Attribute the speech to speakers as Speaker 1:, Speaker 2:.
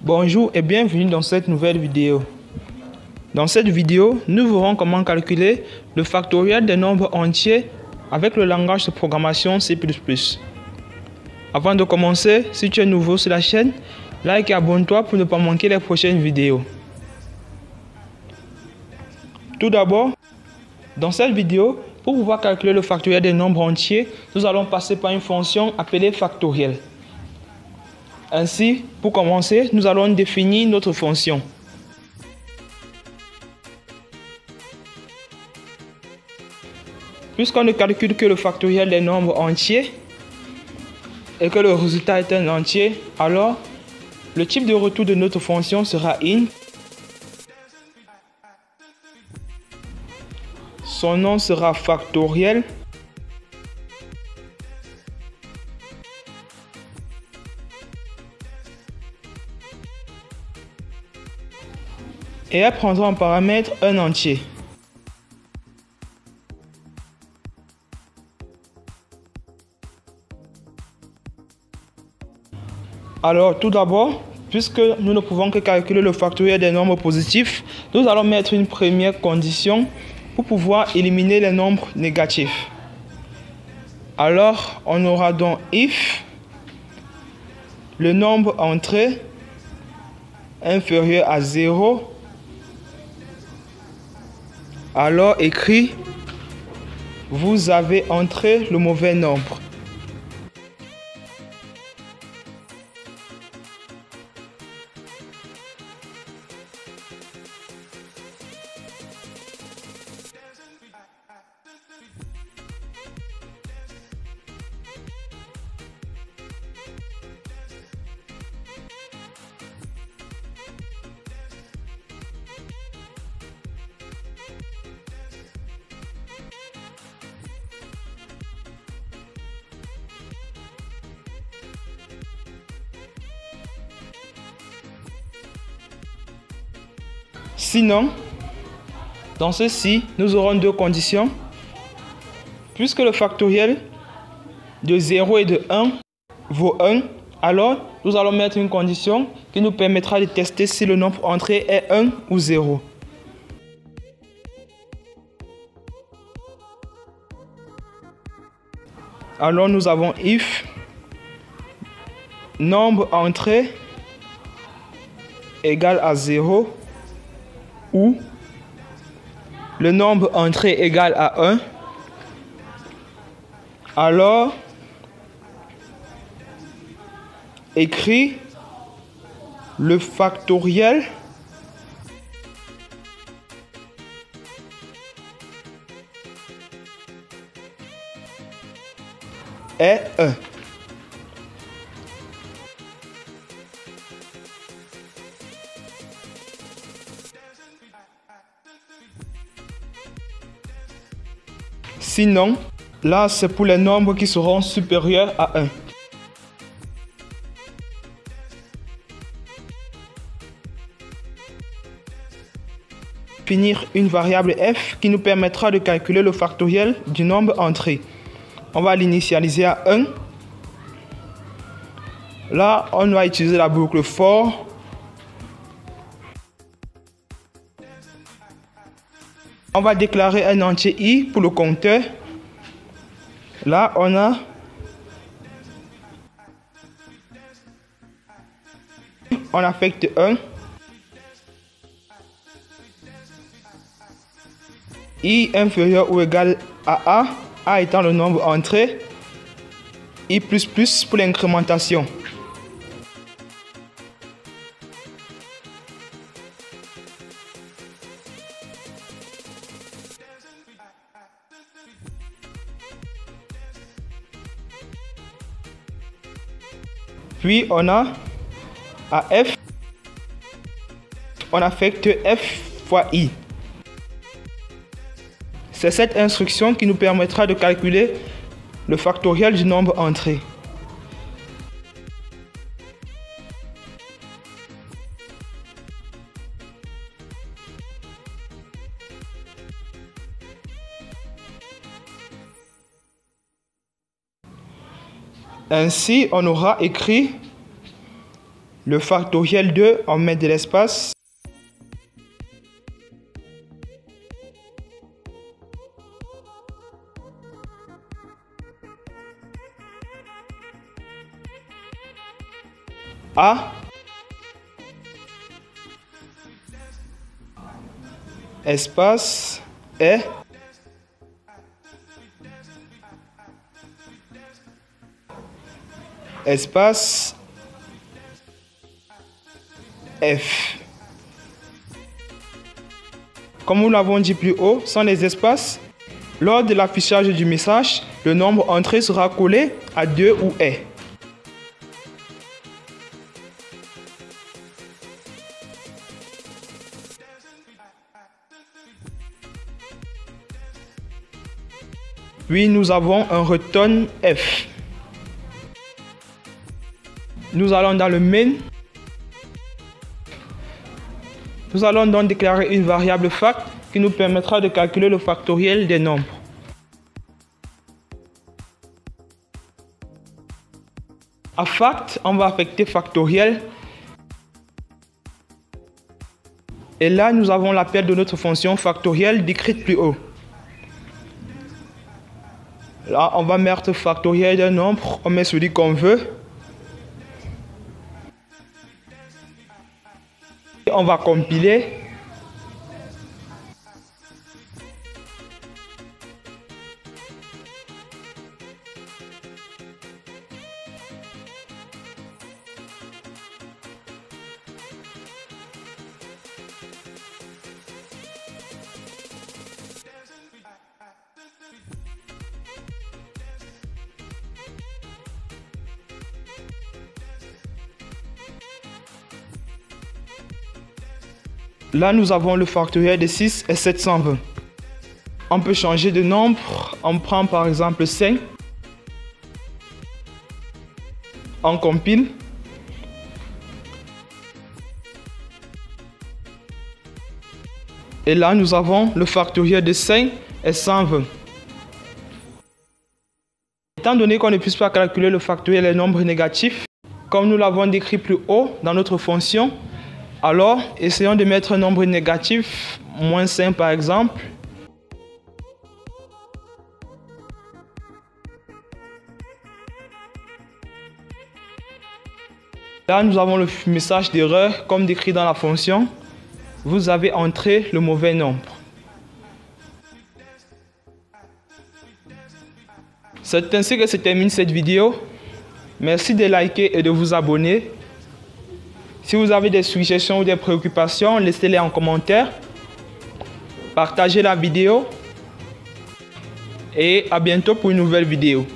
Speaker 1: Bonjour et bienvenue dans cette nouvelle vidéo. Dans cette vidéo, nous verrons comment calculer le factoriel des nombres entiers avec le langage de programmation C++. Avant de commencer, si tu es nouveau sur la chaîne, like et abonne-toi pour ne pas manquer les prochaines vidéos. Tout d'abord, dans cette vidéo, pour pouvoir calculer le factoriel des nombres entiers, nous allons passer par une fonction appelée factoriel. Ainsi, pour commencer, nous allons définir notre fonction. Puisqu'on ne calcule que le factoriel des nombres entiers et que le résultat est un entier, alors le type de retour de notre fonction sera int. Son nom sera factoriel. Et elle prendra en paramètre un entier. Alors tout d'abord, puisque nous ne pouvons que calculer le factoriel des nombres positifs, nous allons mettre une première condition pour pouvoir éliminer les nombres négatifs. Alors on aura donc if le nombre entré inférieur à 0, alors écrit vous avez entré le mauvais nombre. Sinon, dans ceci, nous aurons deux conditions. Puisque le factoriel de 0 et de 1 vaut 1, alors nous allons mettre une condition qui nous permettra de tester si le nombre entré est 1 ou 0. Alors nous avons if nombre entré égale à 0 ou le nombre entré égale à 1, alors écrit le factoriel est 1. Sinon, là c'est pour les nombres qui seront supérieurs à 1. Finir une variable f qui nous permettra de calculer le factoriel du nombre entré. On va l'initialiser à 1. Là, on va utiliser la boucle for. On va déclarer un entier i pour le compteur. Là, on a affecte 1. I inférieur ou égal à A étant le nombre entré, I++ pour l'incrémentation. Puis on a à F, on affecte F fois I. C'est cette instruction qui nous permettra de calculer le factoriel du nombre entré. Ainsi, on aura écrit le factoriel de, on met de l'espace. A espace E espace F. Comme nous l'avons dit plus haut, sans les espaces, lors de l'affichage du message, le nombre entré sera collé à 2 ou est. Puis nous avons un return F. Nous allons dans le main. Nous allons donc déclarer une variable fact qui nous permettra de calculer le factoriel des nombres. À fact, on va affecter factoriel. Et là, nous avons l'appel de notre fonction factoriel décrite plus haut. Là, on va mettre factoriel d'un nombre, on met celui qu'on veut. Et on va compiler. Là, nous avons le factoriel de 6 et 720. On peut changer de nombre. On prend par exemple 5. On compile. Et là, nous avons le factoriel de 5 et 120. Étant donné qu'on ne puisse pas calculer le factoriel des nombres négatifs, comme nous l'avons décrit plus haut dans notre fonction, alors essayons de mettre un nombre négatif, moins 5 par exemple. Là, nous avons le message d'erreur comme décrit dans la fonction. Vous avez entré le mauvais nombre. C'est ainsi que se termine cette vidéo. Merci de liker et de vous abonner. Si vous avez des suggestions ou des préoccupations, laissez-les en commentaire. Partagez la vidéo. Et à bientôt pour une nouvelle vidéo.